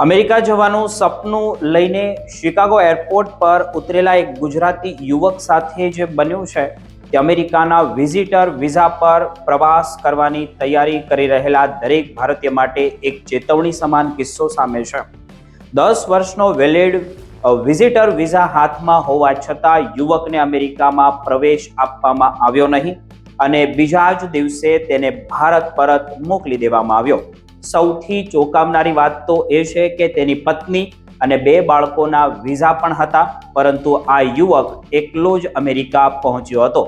America જવાનું સપનું લઈને શિકાગો એરપોર્ટ પર ઉતરેલા એક ગુજરાતી યુવક સાથે જે બન્યું છે તે અમેરિકાના વિઝિટર વિઝા પર પ્રવાસ કરવાની તૈયારી કરી રહેલા દરેક ભારતીય માટે એક ચેતવણી સમાન કિસ્સો સામે છે। 10 વર્ષનો વેલિડ વિઝિટર વિઝા હાથમાં હોવા છતાં યુવકને અમેરિકામાં પ્રવેશ આપવામાં આવ્યો નહીં અને બીજા જ દિવસે તેને ભારત પરત મોકલી દેવામાં આવ્યો। સૌથી ચોંકાવનારી વાત તો એ છે કે તેની પત્ની અને 2 બાળકોના વિઝા પણ હતા, પરંતુ આ યુવક એકલો જ અમેરિકા પહોંચ્યો હતો।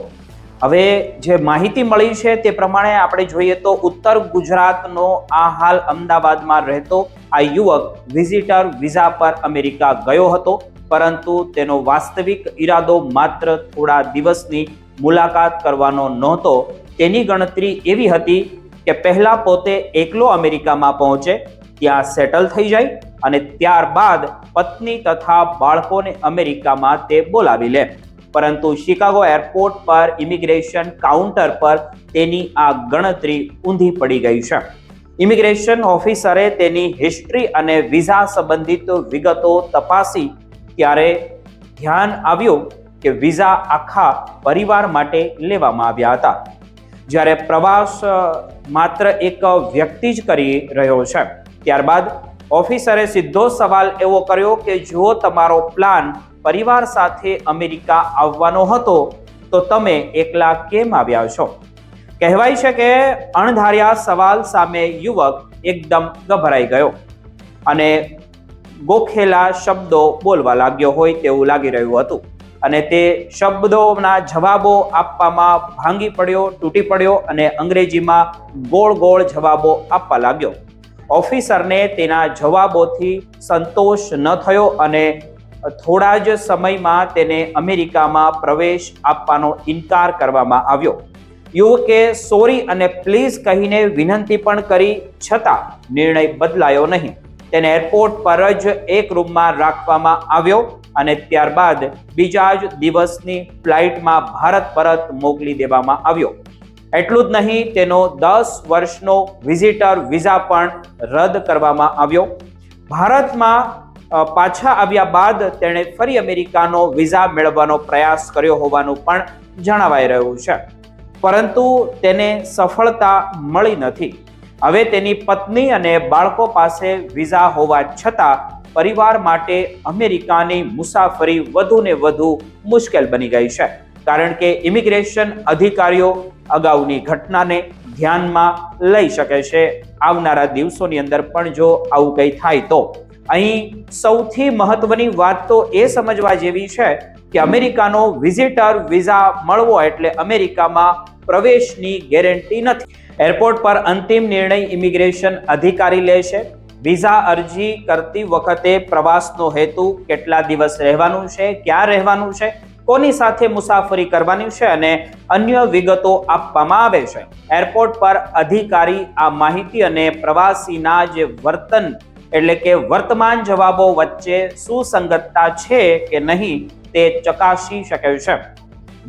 હવે જે માહિતી મળી છે તે પ્રમાણે આપણે જોઈએ તો ઉત્તર ગુજરાતનો આ હાલ અમદાવાદમાં રહેતો આ યુવક વિઝિટર વિઝા પર અમેરિકા ગયો હતો, પરંતુ તેનો વાસ્તવિક ઈરાદો માત્ર થોડા દિવસની મુલાકાત કરવાનો નહોતો। તેની ગણતરી એવી હતી કે પહેલા પોતે એકલો અમેરિકામાં પહોંચે, ત્યાં સેટલ થઈ જાય અને ત્યારબાદ પત્ની તથા બાળકોને અમેરિકામાં તે બોલાવી લે। પરંતુ શિકાગો એરપોર્ટ પર ઇમિગ્રેશન કાઉન્ટર પર તેની આ ગણતરી ઊંધી પડી ગઈ છે। ઇમિગ્રેશન ઓફિસરે તેની હિસ્ટ્રી અને વિઝા સંબંધિત વિગતો તપાસી ત્યારે ધ્યાન આવ્યું કે વિઝા આખા પરિવાર માટે લેવામાં આવ્યા હતા, જ્યારે પ્રવાસ માત્ર એક વ્યક્તિ જ કરી રહ્યો છે। ત્યારબાદ ઓફિસરે સીધો સવાલ એવો કર્યો કે જો તમારો પ્લાન પરિવાર સાથે અમેરિકા આવવાનો હતો તો તમે એકલા કેમ આવ્યા છો? કહેવાય છે કે અણધાર્યા સવાલ સામે યુવક એકદમ ગભરાઈ ગયો અને ગોખેલા શબ્દો બોલવા લાગ્યો હોય તેવું લાગી રહ્યું હતું અને તે શબ્દોના જવાબો આપવામાં ભાંગી પડ્યો, તૂટી પડ્યો અને અંગ્રેજીમાં ગોળ ગોળ જવાબો આપવા લાગ્યો। ઓફિસરને તેના જવાબોથી સંતોષ ન થયો અને થોડા જ સમયમાં તેને અમેરિકામાં પ્રવેશ આપવાનો ઇનકાર કરવામાં આવ્યો। યુવકે સોરી અને પ્લીઝ કહીને વિનંતી પણ કરી, છતાં નિર્ણય બદલાયો નહીં। તેને એરપોર્ટ પર જ એક રૂમમાં રાખવામાં આવ્યો અને ત્યારબાદ બીજા જ દિવસની ફ્લાઇટમાં ભારત પરત મોકલી દેવામાં આવ્યો। એટલું જ નહીં, તેનો 10 વર્ષનો વિઝિટર વિઝા પણ રદ કરવામાં આવ્યો। ભારતમાં પાછા આવ્યા બાદ તેણે ફરી અમેરિકાનો વિઝા મેળવવાનો પ્રયાસ કર્યો હોવાનું પણ જણાવાઈ રહ્યું છે, પરંતુ તેને સફળતા મળી નથી। હવે તેની પત્ની અને બાળકો પાસે વિઝા હોવા છતાં પરિવાર માટે અમેરિકાની મુસાફરી વધુ ને વધુ મુશ્કેલ બની ગઈ છે, કારણ કે ઇમિગ્રેશન અધિકારીઓ અગાઉની ઘટનાને ધ્યાનમાં લઈ શકે છે આવનારા દિવસોની અંદર પણ જો આવું કંઈ થાય તો। અહીં સૌથી મહત્વની વાત તો એ સમજવા જેવી છે કે અમેરિકાનો વિઝિટર વિઝા મળવો એટલે અમેરિકામાં પ્રવેશની ગેરંટી નથી। એરપોર્ટ પર અંતિમ નિર્ણય ઇમિગ્રેશન અધિકારી લે છે। વિઝા અરજી કરતી વખતે પ્રવાસનો હેતુ, કેટલા દિવસ રહેવાનું છે, ક્યાં રહેવાનું છે, કોની સાથે મુસાફરી કરવાની છે અને અન્ય વિગતો આપવામાં આવે છે। એરપોર્ટ પર અધિકારી આ માહિતી અને પ્રવાસીના જે વર્તન એટલે કે વર્તમાન જવાબો વચ્ચે સુસંગતતા છે કે નહીં તે ચકાસી શકે છે।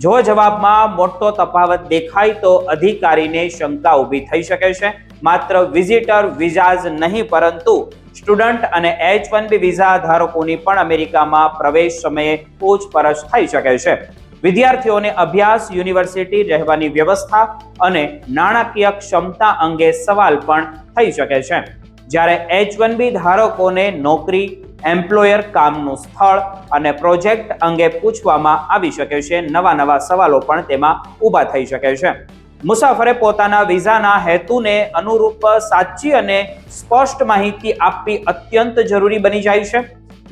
જો જવાબમાં મોટો તફાવત દેખાય તો અધિકારીને શંકા ઊભી થઈ શકે છે। માત્ર વિઝિટર વિઝા જ નહીં, પરંતુ સ્ટુડન્ટ અને H-1B વિઝા ધારકોની પણ અમેરિકામાં પ્રવેશ સમયે પૂછપરછ થઈ શકે છે। વિદ્યાર્થીઓને અભ્યાસ, યુનિવર્સિટી, રહેવાની વ્યવસ્થા અને નાણાકીય ક્ષમતા અંગે સવાલ પણ થઈ શકે છે, જ્યારે H-1B ધારકોને નોકરી, એમ્પ્લોયર, કામનું સ્થળ અને પ્રોજેક્ટ અંગે પૂછવામાં આવી શકે છે। નવા સવાલો પણ તેમાં ઊભા થઈ શકે છે। મુસાફરે પોતાના વિઝાના હેતુને અનુરૂપ સાચી અને સ્પષ્ટ માહિતી આપવી અત્યંત જરૂરી બની જાય છે।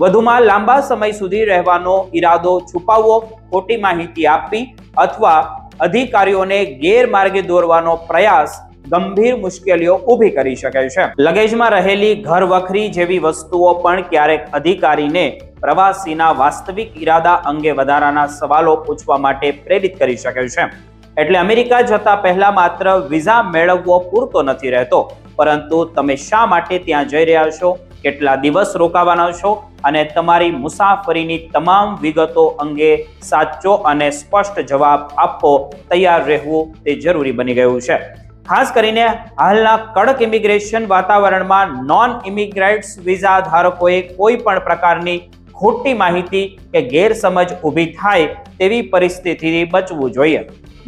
વધુમાં લાંબા સમય સુધી રહેવાનો ઈરાદો છુપાવવો, ખોટી માહિતી આપવી અથવા અધિકારીઓને ગેરમાર્ગે દોરવાનો પ્રયાસ ગંભીર મુશ્કેલીઓ ઊભી કરી શકે છે। લગેજમાં રહેલી ઘરવખરી જેવી વસ્તુઓ પણ ક્યારેક અધિકારીને પ્રવાસીના વાસ્તવિક ઈરાદા અંગે વધારાના સવાલો પૂછવા માટે પ્રેરિત કરી શકે છે। એટલે અમેરિકા જતા પહેલા માત્ર વિઝા મેળવવો પૂરતો નથી રહેતો, પરંતુ તમે શા માટે ત્યાં જઈ રહ્યા છો, કેટલા દિવસ રોકાવાના છો અને તમારી મુસાફરીની તમામ વિગતો અંગે સાચો અને સ્પષ્ટ જવાબ આપવો તૈયાર રહેવું તે જરૂરી બની ગયું છે। ખાસ કરીને હાલના કડક ઇમિગ્રેશન વાતાવરણમાં નોન ઇમિગ્રન્ટ્સ વિઝા ધારકોએ કોઈ પણ પ્રકારની ખોટી માહિતી કે ગેરસમજ ઊભી થાય તેવી પરિસ્થિતિથી બચવું જોઈએ.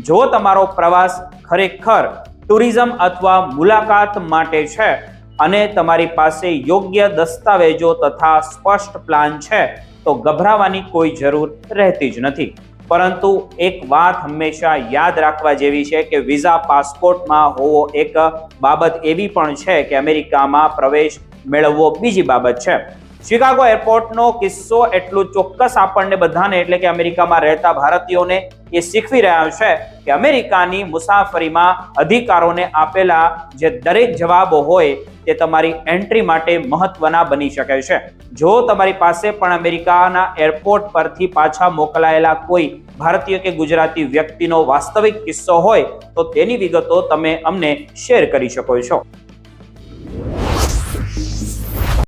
જો તમારો પ્રવાસ ખરેખર ટુરિઝમ અથવા મુલાકાત માટે છે અને તમારી પાસે યોગ્ય દસ્તાવેજો તથા સ્પષ્ટ પ્લાન છે તો ગભરાવાની કોઈ જરૂર રહેતી જ નથી. પરંતુ એક વાત હંમેશા યાદ રાખવા જેવી છે કે વિઝા પાસપોર્ટમાં હોવો એક બાબત એવી પણ છે કે અમેરિકામાં પ્રવેશ મેળવવો બીજી બાબત છે. શિકાગો એરપોર્ટનો કિસ્સો એટલું ચોક્કસ આપણને બધાને એટલે કે અમેરિકામાં રહેતા ભારતીયોને એ શીખવી રહ્યા છે કે અમેરિકાની મુસાફરીમાં અધિકારોને આપેલા જે દરેક જવાબો હોય તે તમારી એન્ટ્રી માટે મહત્વના બની શકે છે. જો તમારી પાસે પણ અમેરિકાના એરપોર્ટ પરથી પાછા મોકલાયેલા કોઈ ભારતીય કે ગુજરાતી વ્યક્તિનો વાસ્તવિક કિસ્સો હોય તો તેની વિગતો તમે અમને શેર કરી શકો છો.